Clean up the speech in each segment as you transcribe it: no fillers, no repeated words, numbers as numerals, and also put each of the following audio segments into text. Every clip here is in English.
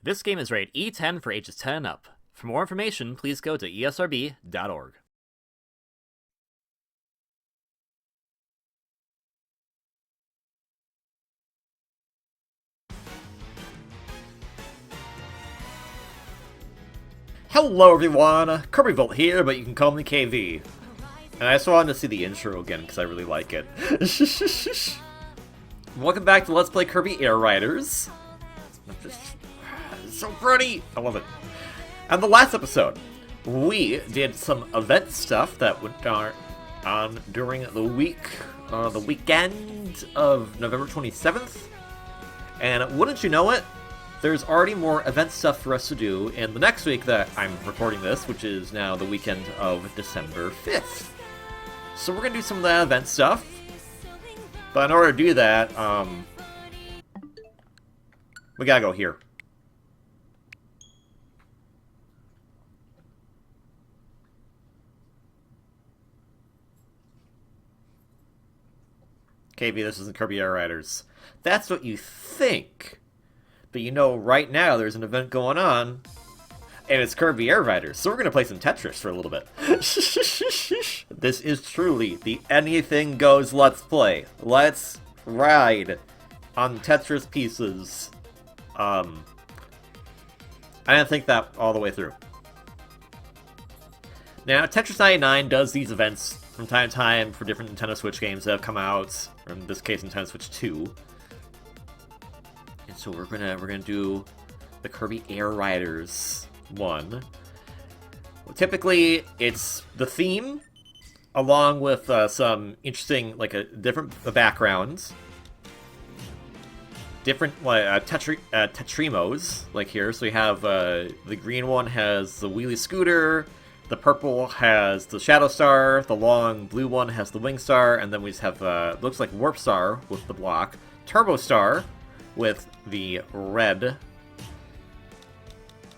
This game is rated E10 for ages 10 and up. For more information, please go to esrb.org. Hello everyone, Kirby Volt here, but you can call me KV. And I just wanted to see the intro again because I really like it. Welcome back to Let's Play Kirby Air Riders. It's so pretty! I love it. And the last episode, we did some event stuff that went on during the weekend of November 27th. And wouldn't you know it, there's already more event stuff for us to do in the next week that I'm recording this, which is now the weekend of December 5th. So we're going to do some of that event stuff. But in order to do that, we gotta go here. KB, this isn't Kirby Air Riders. That's what you think. But you know, right now there's an event going on, and it's Kirby Air Riders, so we're going to play some Tetris for a little bit. This is truly the anything goes Let's Play. Let's ride on Tetris pieces. I didn't think that all the way through. Now, Tetris 99 does these events from time to time for different Nintendo Switch games that have come out, or in this case, Nintendo Switch 2. And so we're gonna do the Kirby Air Riders one. Well, typically, it's the theme, along with some interesting, like different backgrounds, different Tetrimos, like here. So we have the green one has the wheelie scooter, the purple has the Shadow Star, the long blue one has the Wing Star, and then we just have looks like Warp Star with the block, Turbo Star with the red,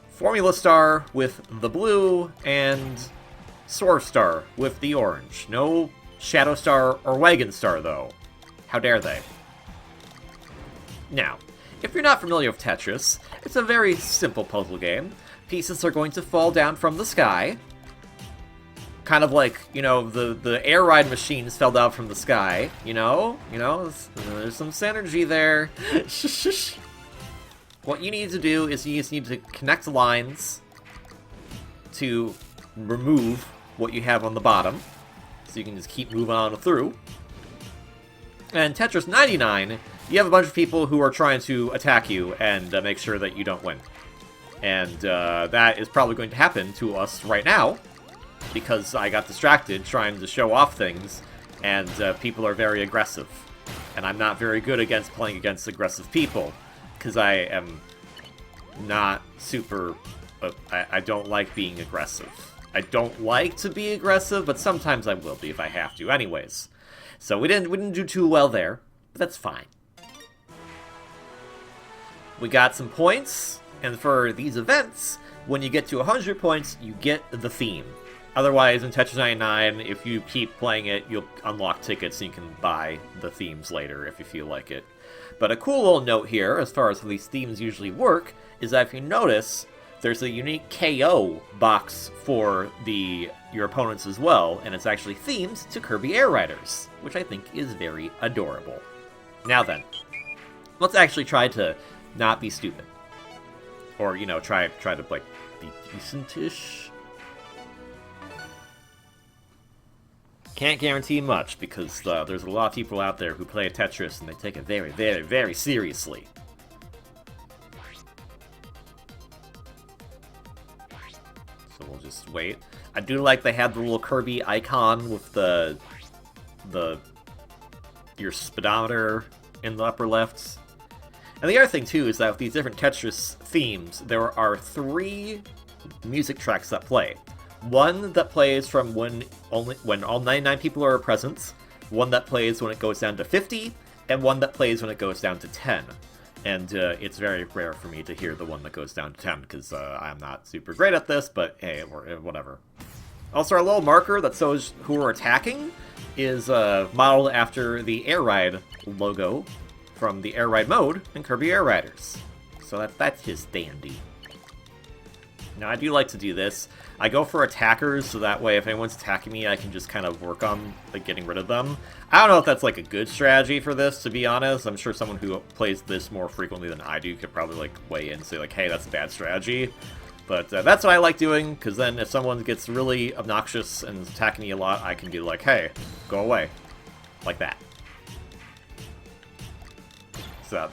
Formula Star with the blue, and Swerve Star with the orange. No Shadow Star or Wagon Star, though. How dare they? Now, if you're not familiar with Tetris, it's a very simple puzzle game. Pieces are going to fall down from the sky. Kind of like, you know, the air ride machines fell down from the sky, you know, there's some synergy there. What you need to do is you just need to connect lines to remove what you have on the bottom, so you can just keep moving on through. And Tetris 99, you have a bunch of people who are trying to attack you and make sure that you don't win. And that is probably going to happen to us right now, because I got distracted trying to show off things, and people are very aggressive. And I'm not very good against playing against aggressive people, because I am not super... I don't like being aggressive. I don't like to be aggressive, but sometimes I will be if I have to. Anyways, so we didn't do too well there, but that's fine. We got some points, and for these events, when you get to 100 points, you get the theme. Otherwise, in Tetris 99, if you keep playing it, you'll unlock tickets and you can buy the themes later if you feel like it. But a cool little note here, as far as how these themes usually work, is that if you notice, there's a unique KO box for your opponents as well, and it's actually themed to Kirby Air Riders, which I think is very adorable. Now then, let's actually try to not be stupid. Or, you know, try to, like, be decent-ish. Can't guarantee much, because there's a lot of people out there who play Tetris and they take it very, very, very seriously. So we'll just wait. I do like they had the little Kirby icon with your speedometer in the upper left. And the other thing, too, is that with these different Tetris themes, there are 3 music tracks that play. One that plays from when all 99 people are present, one that plays when it goes down to 50, and one that plays when it goes down to 10. And it's very rare for me to hear the one that goes down to 10, because I'm not super great at this, but hey, whatever. Also, our little marker that shows who are attacking is modeled after the Air Ride logo from the Air Ride mode in Kirby Air Riders. So that's just dandy. Now, I do like to do this. I go for attackers, so that way if anyone's attacking me, I can just kind of work on like getting rid of them. I don't know if that's like a good strategy for this, to be honest. I'm sure someone who plays this more frequently than I do could probably like weigh in and say like, hey, that's a bad strategy. But that's what I like doing, because then if someone gets really obnoxious and is attacking me a lot, I can be like, hey, go away. Like that. So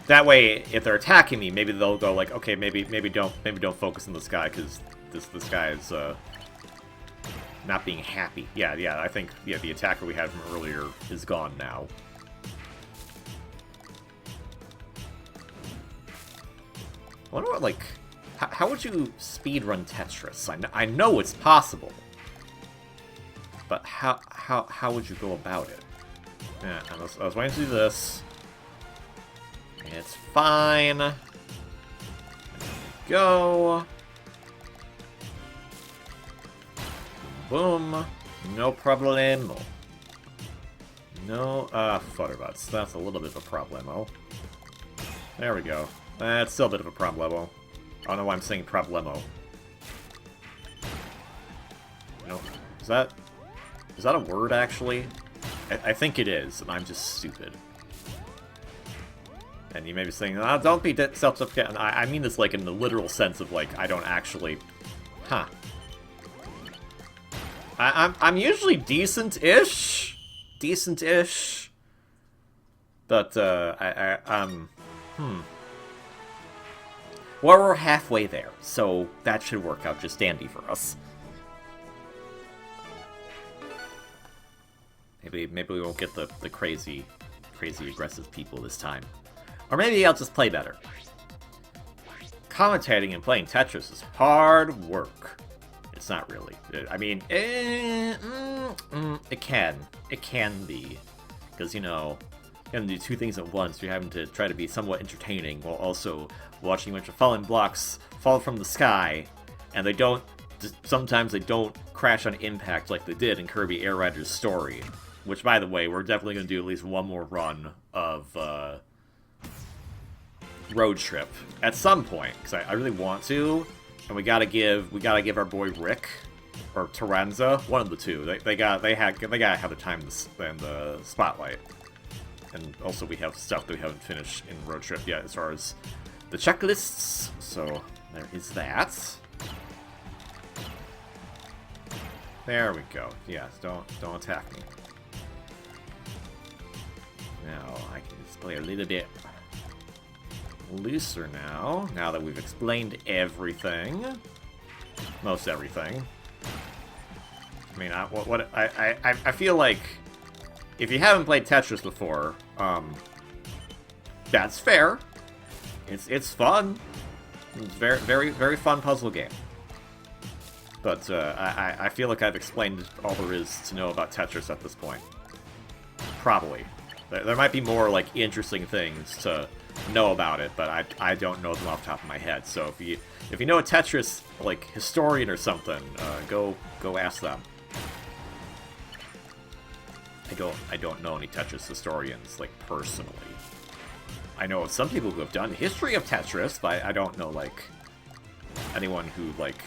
that way, if they're attacking me, maybe they'll go like, okay, maybe don't focus on this guy, because this guy is not being happy. Yeah, I think the attacker we had from earlier is gone now. I wonder what, like, how would you speedrun Tetris? I know it's possible, but how would you go about it? Yeah, I was waiting to do this. It's fine. There we go. Boom. No problemo. No, Futterbutts. That's a little bit of a problemo. There we go. That's still a bit of a problemo. I don't know why I'm saying problemo. No, is that a word, actually? I think it is, and I'm just stupid. And you may be saying, oh, don't be self-deprecating. I mean this like in the literal sense of like, I don't actually... Huh. I'm usually decent-ish. Decent-ish. But, well, we're halfway there, so that should work out just dandy for us. Maybe we won't get the crazy aggressive people this time. Or maybe I'll just play better. Commentating and playing Tetris is hard work. It's not really. I mean, it can. It can be. Because, you know, you're going to do two things at once. You're having to try to be somewhat entertaining while also watching a bunch of falling blocks fall from the sky. And they don't... Sometimes they don't crash on impact like they did in Kirby Air Riders' story. Which, by the way, we're definitely going to do at least one more run of... Road Trip at some point, because I really want to, and we gotta give our boy Rick or Terenza, one of the two. They gotta have the time and the spotlight, and also we have stuff that we haven't finished in Road Trip yet as far as the checklists. So there is that. There we go. Yes, don't attack me. Now I can just play a little bit looser now that we've explained everything. Most everything. I mean, I feel like if you haven't played Tetris before, that's fair. It's fun. It's very fun puzzle game. But I feel like I've explained all there is to know about Tetris at this point. Probably. There might be more like interesting things to know about it, but I don't know them off the top of my head. So if you know a Tetris like historian or something, go ask them. I don't know any Tetris historians like personally. I know some people who have done history of Tetris, but I don't know like anyone who like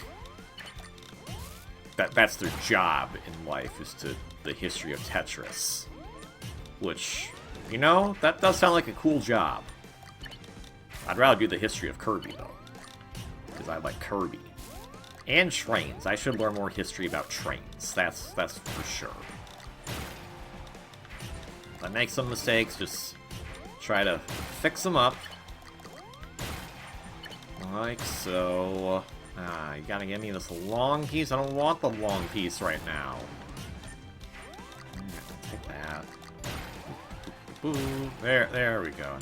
that's their job in life is to the history of Tetris. Which, you know, that does sound like a cool job. I'd rather do the history of Kirby, though. Because I like Kirby. And trains. I should learn more history about trains. That's for sure. If I make some mistakes, just try to fix them up. Like so. You gotta give me this long piece. I don't want the long piece right now. Take that. Ooh, there we go.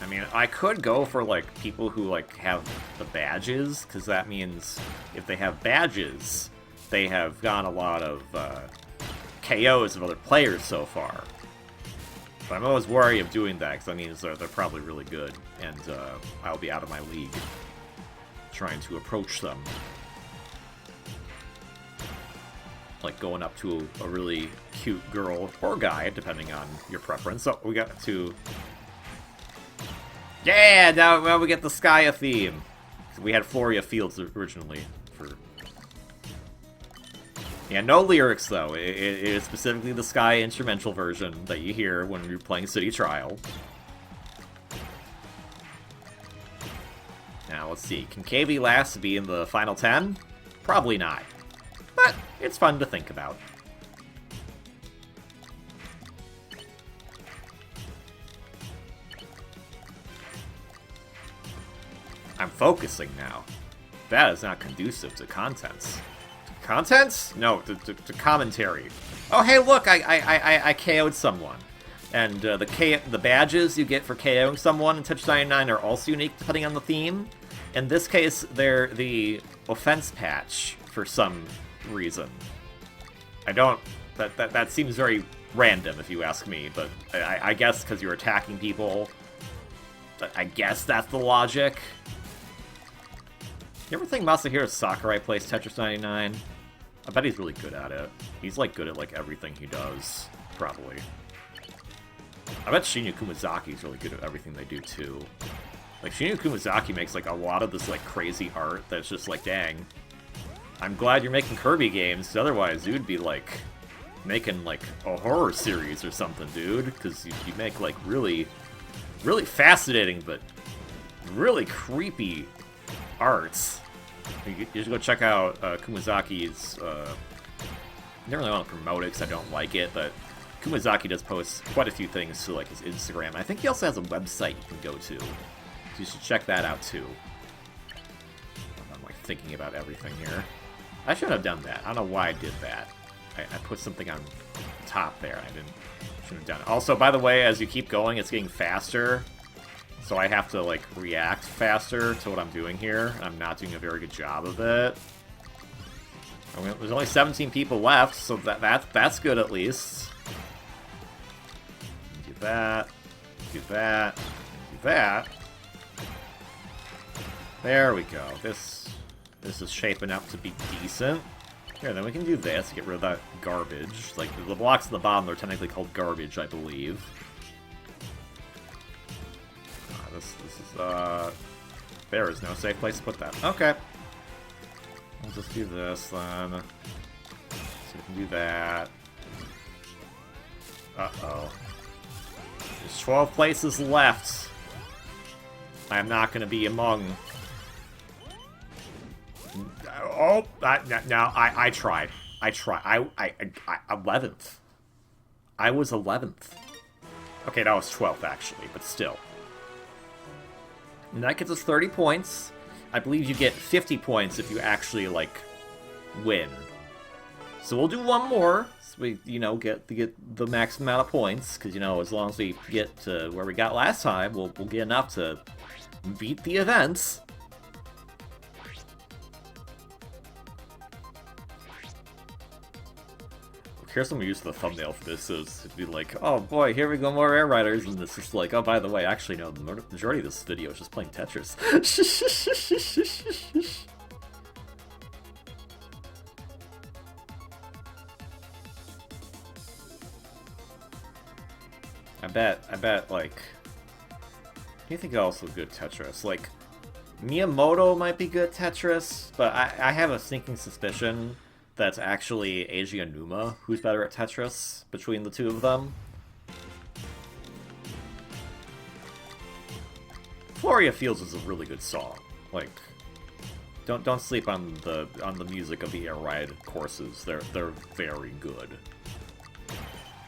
I mean, I could go for, like, people who, like, have the badges, because that means if they have badges, they have gotten a lot of KOs of other players so far. But I'm always wary of doing that, because that means they're probably really good, and I'll be out of my league trying to approach them. like going up to a really cute girl or guy, depending on your preference. So we got to... Yeah, now we get the Skya theme. We had Floria Fields originally. Yeah, no lyrics, though. It is specifically the Skya instrumental version that you hear when you're playing City Trial. Now, let's see. Can KV last be in the final 10? Probably not. But it's fun to think about. I'm focusing now. That is not conducive to contents. Contents? No, to commentary. Oh, hey, look, I KO'd someone. And the badges you get for KOing someone in Tetris 99 are also unique depending on the theme. In this case, they're the offense patch for some reason. I don't... That seems very random, if you ask me, but I guess because you're attacking people. I guess that's the logic. You ever think Masahiro Sakurai plays Tetris 99? I bet he's really good at it. He's, like, good at, like, everything he does. Probably. I bet Shinya Kumazaki's really good at everything they do, too. Like, Shinya Kumazaki makes, like, a lot of this, like, crazy art that's just like, dang. I'm glad you're making Kirby games, 'cause otherwise you'd be, like, making, like, a horror series or something, dude. Because you make, like, really, really fascinating, but really creepy arts. You should go check out Kumazaki's... I don't really want to promote it because I don't like it, but Kumazaki does post quite a few things to like his Instagram. I think he also has a website you can go to, so you should check that out too. I'm like thinking about everything here. I shouldn't have done that. I don't know why I did that. I put something on top there. Shouldn't have done it. Also, by the way, as you keep going, it's getting faster. So I have to, like, react faster to what I'm doing here. I'm not doing a very good job of it. I mean, there's only 17 people left, so that's good at least. Do that. Do that. Do that. There we go. This is shaping up to be decent. Here, then we can do this to get rid of that garbage. Like, the blocks at the bottom, they're technically called garbage, I believe. There is no safe place to put that. Okay. We'll just do this then. So we can do that. Uh-oh. There's 12 places left. I am not going to be among... Oh, no, I tried. I 11th. I was 11th. Okay, that was 12th, actually, but still. And that gets us 30 points. I believe you get 50 points if you actually, like, win. So we'll do one more, so we, you know, get the max amount of points. Because, you know, as long as we get to where we got last time, we'll get enough to beat the events. Here's some use of the thumbnail for this is to be like, oh boy, here we go, more Air Riders, and this is like, oh, by the way, actually, no, the majority of this video is just playing Tetris. I bet, like, I think also good Tetris. Like, Miyamoto might be good Tetris, but I have a sneaking suspicion that's actually Eiji Aonuma who's better at Tetris between the two of them. Floria Fields is a really good song. Like, don't sleep on the music of the Air Ride courses. They're very good.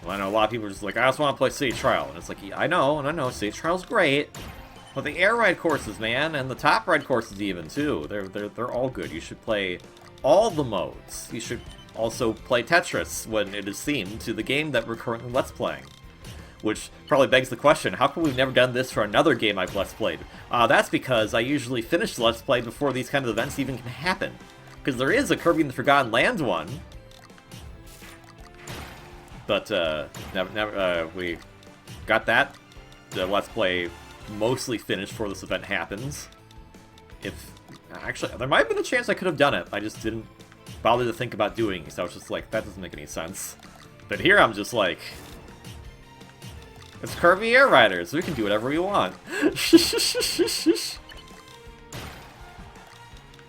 Well, I know a lot of people are just like, I just want to play City Trial, and it's like, yeah, I know, City Trial's great, but the Air Ride courses, man, and the Top Ride courses even too, they're all good. You should play all the modes. You should also play Tetris when it is themed to the game that we're currently Let's Playing. Which probably begs the question, how come we've never done this for another game I've Let's Played? That's because I usually finish the Let's Play before these kind of events even can happen. Because there is a Kirby in the Forgotten Land one. But, we got that. The Let's Play mostly finished before this event happens. Actually, there might have been a chance I could have done it. I just didn't bother to think about doing, so I was just like, that doesn't make any sense. But here I'm just like, it's Kirby Air Riders, we can do whatever we want.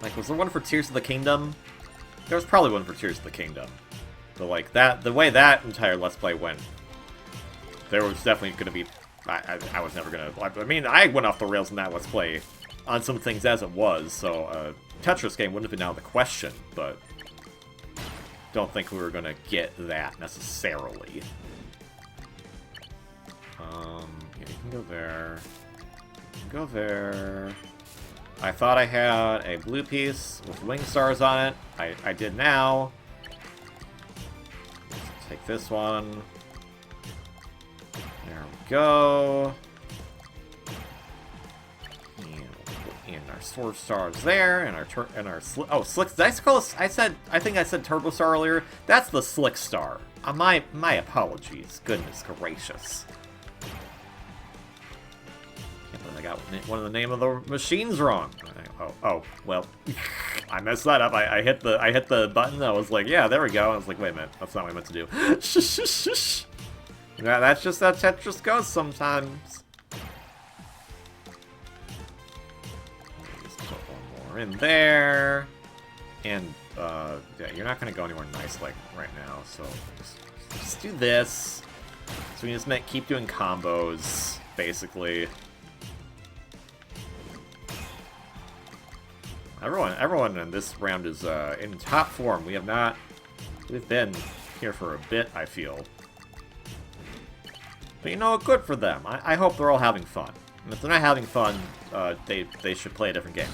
Like, was there one for Tears of the Kingdom? There was probably one for Tears of the Kingdom. But like, the way that entire Let's Play went, there was definitely gonna be, I was never gonna, I mean, I went off the rails in that Let's Play on some things as it was, so Tetris game wouldn't have been out of the question, but don't think we were gonna get that necessarily. Yeah, you can go there. You can go there. I thought I had a blue piece with wing stars on it. I did now. Let's take this one. There we go. And our sword stars there, and our slick. Did I call this? I think I said turbo star earlier. That's the slick star. My apologies. Goodness gracious. Can't believe I got one of the name of the machines wrong. Oh well, I messed that up. I hit the button. I was like, yeah, there we go. I was like, wait a minute, that's not what I meant to do. Yeah, that's just how Tetris goes sometimes. In there, and yeah, you're not gonna go anywhere nice like right now, so just do this. So we just keep doing combos, basically. Everyone in this round is in top form. We've been here for a bit, I feel. But you know, good for them. I hope they're all having fun. And if they're not having fun, they should play a different game.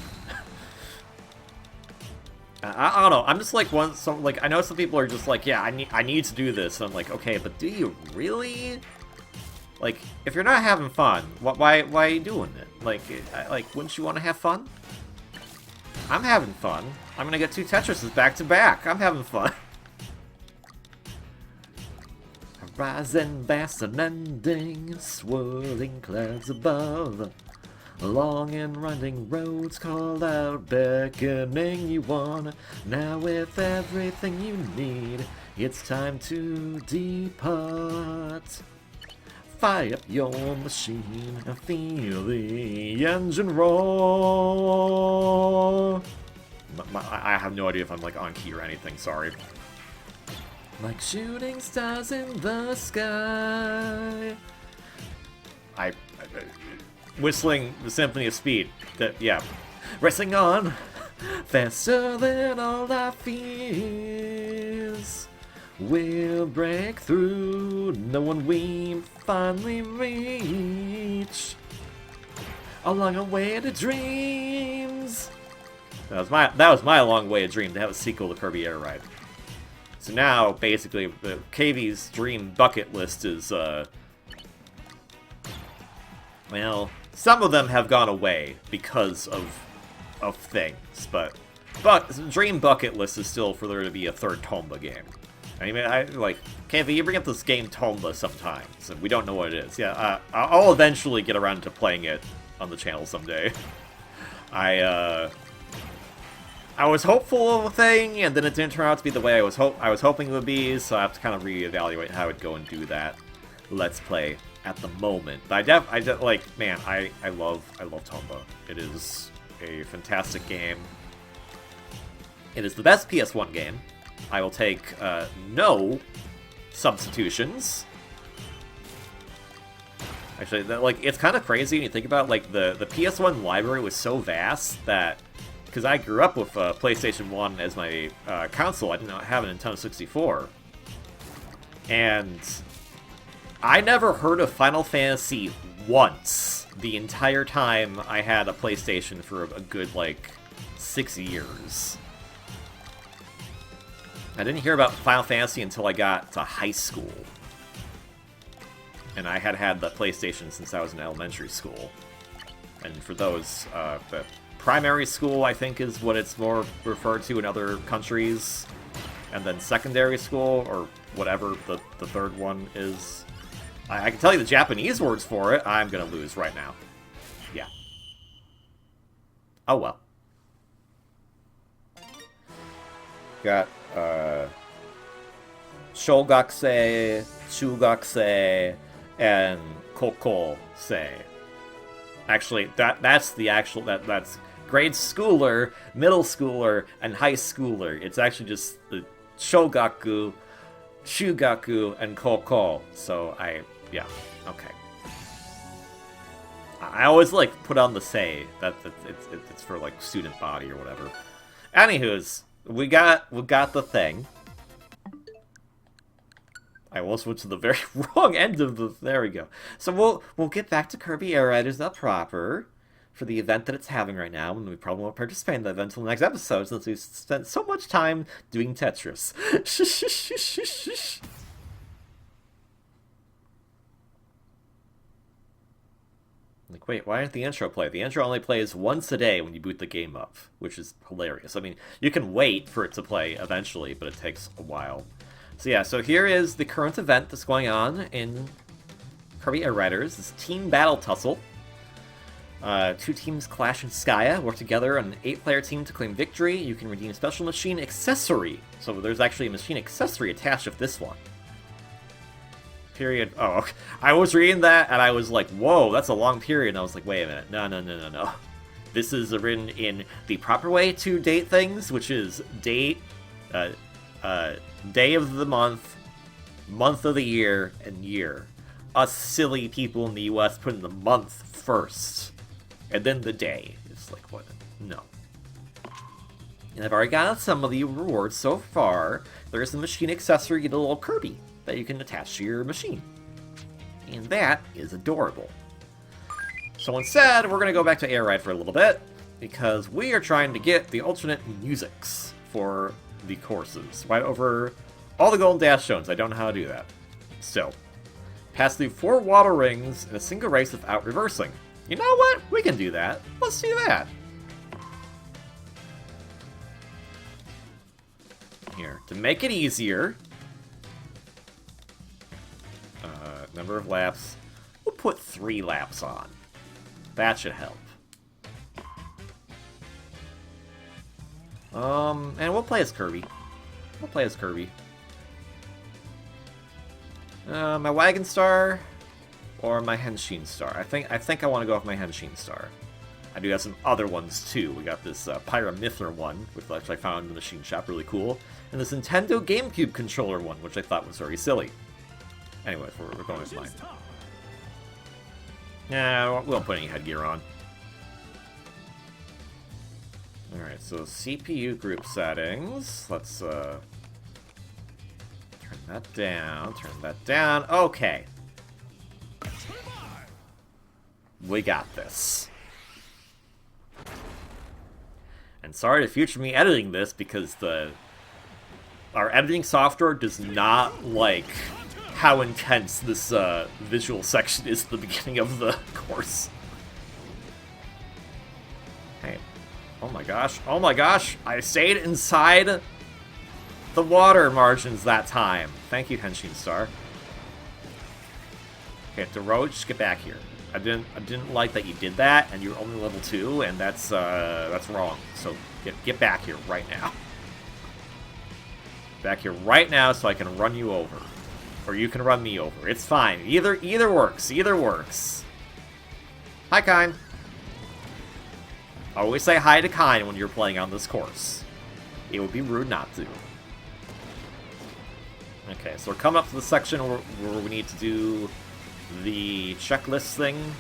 I don't know. I'm just like I know some people are just like, yeah, I need to do this. And I'm like, okay, but do you really? Like, if you're not having fun, why are you doing it? Like, wouldn't you want to have fun? I'm having fun. I'm gonna get 2 Tetrises back to back. I'm having fun. Rising vast and ending, swirling clouds above. Long and winding roads call out, beckoning you on. Now with everything you need, it's time to depart. Fire up your machine and feel the engine roar. I have no idea if I'm like on key or anything, sorry. Like shooting stars in the sky. Whistling the Symphony of Speed. Yeah. Racing on, faster than all our fears. We'll break through, knowing we finally reach along our way to dreams. That was my long way of dream to have a sequel to Kirby Air Ride. So now, basically, the KV's dream bucket list is, well, some of them have gone away because of things, but dream bucket list is still for there to be a third Tomba game. I mean, KV, you bring up this game Tomba sometimes, and we don't know what it is. Yeah, I'll eventually get around to playing it on the channel someday. I was hopeful of a thing, and then it didn't turn out to be the way I was hoping it would be, so I have to kind of reevaluate how I would go and do that Let's Play at the moment. But I love Tomba. It is a fantastic game. It is the best PS1 game. I will take no substitutions. Actually, it's kind of crazy when you think about the PS1 library was so vast that, because I grew up with PlayStation 1 as my console, I did not have a Nintendo 64. And I never heard of Final Fantasy once the entire time I had a PlayStation for a good, 6 years. I didn't hear about Final Fantasy until I got to high school. And I had the PlayStation since I was in elementary school. And for those, the primary school, I think, is what it's more referred to in other countries. And then secondary school, or whatever the third one is. I can tell you the Japanese words for it. I'm gonna lose right now. Yeah. Oh well. got Shogakse, Chugakse, and Kokose. Actually, that's the actual that's grade schooler, middle schooler, and high schooler. It's actually just the Shogaku, Shugaku, and Koko. So yeah, okay. I always like put on the say that it's for like student body or whatever. Anywho's, we got the thing. I almost went to the very wrong end of the. There we go. So we'll get back to Kirby Air Riders up proper for the event that it's having right now, and we probably won't participate in the event until the next episode since we've spent so much time doing Tetris. Like, wait, why didn't the intro play? The intro only plays once a day when you boot the game up, which is hilarious. I mean, you can wait for it to play eventually, but it takes a while. So yeah, so here is the current event that's going on in Kirby Air Riders. This Team Battle Tussle. 2 teams clash in Skya, work together on an 8-player team to claim victory. You can redeem a special machine accessory. So there's actually a machine accessory attached with this one. Period. Oh, okay. I was reading that and I was like, whoa, that's a long period. And I was like, wait a minute. No. This is written in the proper way to date things, which is date, day of the month of the year, and year. Us silly people in the US putting the month first, and then the day. It's like, what? No. And I've already got some of the rewards so far. There's the machine accessory, you get a little Kirby that you can attach to your machine. And that is adorable. So instead, we're going to go back to Air Ride for a little bit, because we are trying to get the alternate musics for the courses right over all the Golden Dash zones. I don't know how to do that. So, pass through 4 water rings in a single race without reversing. You know what? We can do that. Let's do that. Here, to make it easier, number of laps, we'll put 3 laps on. That should help. And we'll play as Kirby. My Wagon Star or my Henshin Star. I think I want to go with my Henshin Star. I do have some other ones too. We got this Pyramithra one, which I found in the machine shop, really cool, and this Nintendo GameCube controller one, which I thought was very silly. Anyways, we're going with mine. Nah, we won't put any headgear on. Alright, so CPU group settings. Let's turn that down. Okay. We got this. And sorry to future me editing this, because our editing software does not like how intense this visual section is at the beginning of the course. Hey. Oh my gosh, I stayed inside the water margins that time. Thank you, Henshin Star. Okay, DeRoach, just get back here. I didn't like that you did that, and you're only level 2, and that's wrong. So get back here right now. Back here right now so I can run you over. Or you can run me over. It's fine. Either works. Hi, Kine. Always say hi to Kine when you're playing on this course. It would be rude not to. Okay, so we're coming up to the section where we need to do the checklist thing.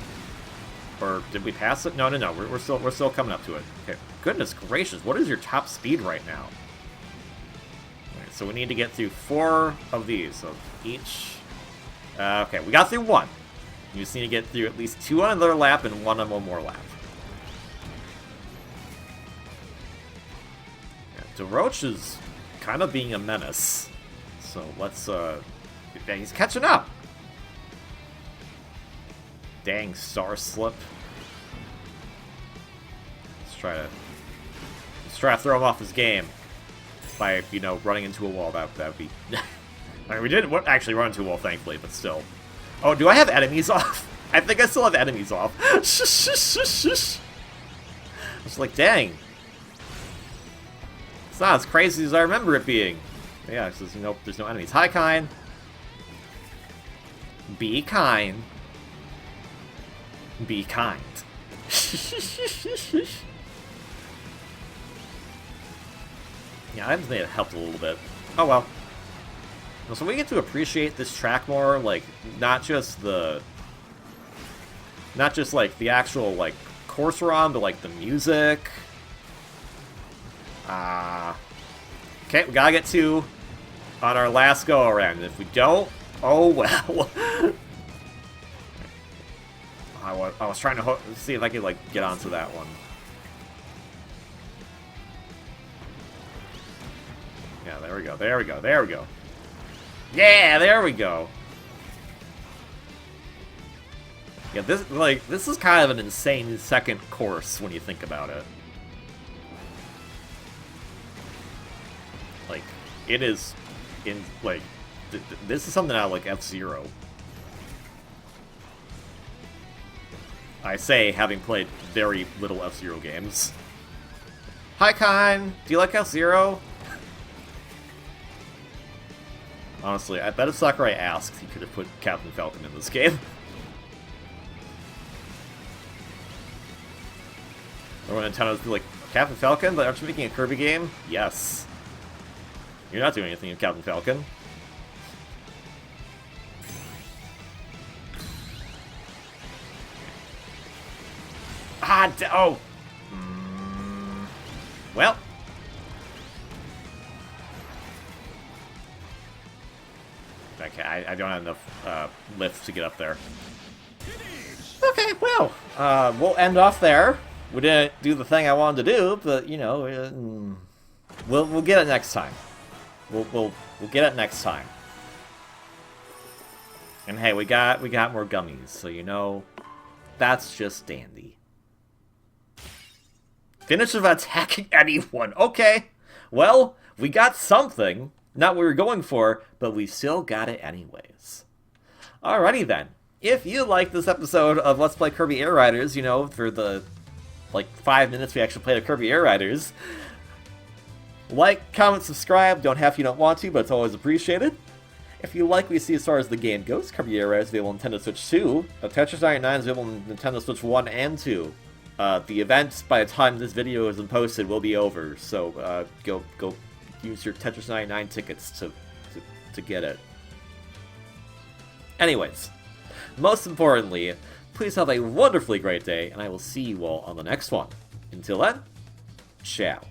Or did we pass it? No. We're still coming up to it. Okay. Goodness gracious, what is your top speed right now? Okay, so we need to get through 4 of these. So each. Okay, we got through 1. You just need to get through at least 2 on another lap and 1 on one more lap. DeRoach is kind of being a menace. So let's, he's catching up! Dang, Star Slip. Let's try to throw him off his game by, running into a wall. That would be... I mean, we didn't actually run into a wall, thankfully, but still. Oh, do I have enemies off? I think I still have enemies off. I was like, dang. It's not as crazy as I remember it being. Yeah, it says, you know, there's no enemies. Hi, kind. Be kind. Be kind. Yeah, I just made it helped a little bit. Oh well. So we get to appreciate this track more, like, not just like, the actual, like, course we're on, but, like, the music. Okay, we gotta get 2 on our last go-around. If we don't, oh well. I was trying to see if I could, like, get onto that one. Yeah, there we go, there we go, there we go. Yeah, there we go. Yeah, this is kind of an insane second course when you think about it. Like, it is this is something out of, like, F-Zero. I say, having played very little F-Zero games. Hi, Kine! Do you like F-Zero? Honestly, I bet if Sakurai asked, he could have put Captain Falcon in this game. Or when Nintendo's like, Captain Falcon? But aren't you making a Kirby game? Yes. You're not doing anything with Captain Falcon. Oh! Well. Okay, I don't have enough lift to get up there. Okay, well, we'll end off there. We didn't do the thing I wanted to do, but, you know, we'll get it next time. We'll get it next time. And hey, we got more gummies, so you know, that's just dandy. Finish of attacking anyone. Okay. Well, we got something. Not what we were going for, but we still got it anyways. Alrighty then. If you like this episode of Let's Play Kirby Air Riders, you know, for the, like, 5 minutes we actually played a Kirby Air Riders, like, comment, subscribe. Don't have if you don't want to, but it's always appreciated. If you like what you see as far as the game goes, Kirby Air Riders is available on Nintendo Switch 2. Tetris 99 is available on Nintendo Switch 1 and 2. The event, by the time this video is posted, will be over, so go use your Tetris 99 tickets to get it. Anyways, most importantly, please have a wonderfully great day, and I will see you all on the next one. Until then, ciao.